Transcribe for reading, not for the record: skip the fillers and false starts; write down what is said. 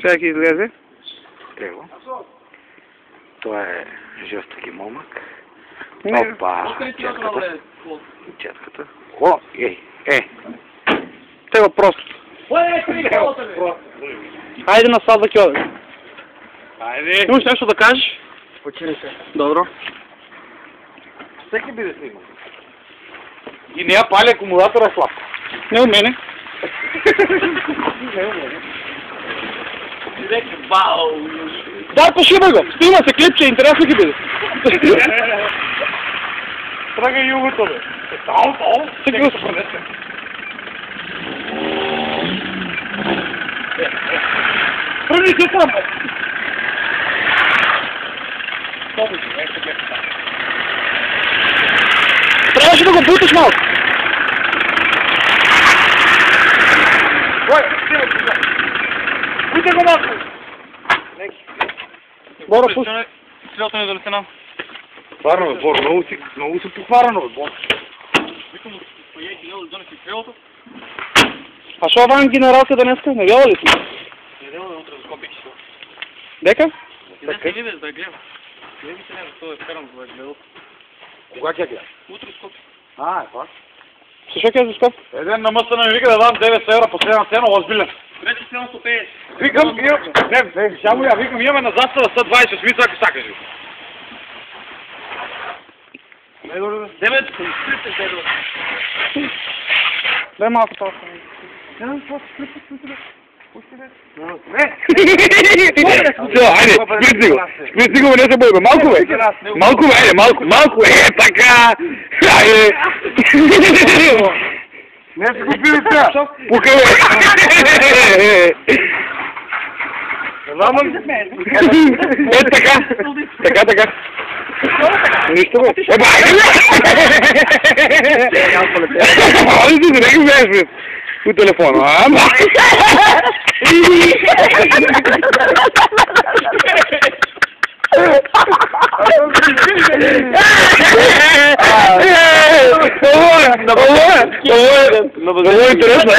всяки излезе. Ево. Това е жесток и момък. Не. Опа, четката. О, Тега просто. Айде насад да кьове. Айде. Имаш нещо да кажеш? Почини се. Добро. Всеки би да снима. И не я пали акумулатора слаб. Не у мене. Дай пошибай го. Снима се клипче, интересно ги биде. Трага югото, бе. Тау. Сега го се пронесе. Пръни се там, бе. Трябваше да го бутиш малко. Буте го малко. Боро, пусти. Стрелата не долете нам. Варно, бе, Боро, много си похварано, бе, Боро. Викам му, поеки, няма да донеси стрелата. А шо ван генералка днеска? Не вяла ли си? Не дела да утре да скопи число. Дека? И днес не видиш да гледам. Не би се не, защо е вкарам за да гледам. Кога тя гледа? Утре скопи. Е това. Защо казваш скоп? Един на мъста ми вика да дам 9 евро последна цена, озбилен. Вече 750. Викам, не, само я викам, имаме на застава 120 смица, ако сакаш. 9, 30, Дай малко това. Айде, сприти го, не се бой, бе, малко, бе. Малко, бе, айде, малко, така. Айде. Не се купи ли сега? Пука, бе. Така. Нищо, бе. Айде, бе. Не ги знаеш, бе. По телефона, Това е интересно.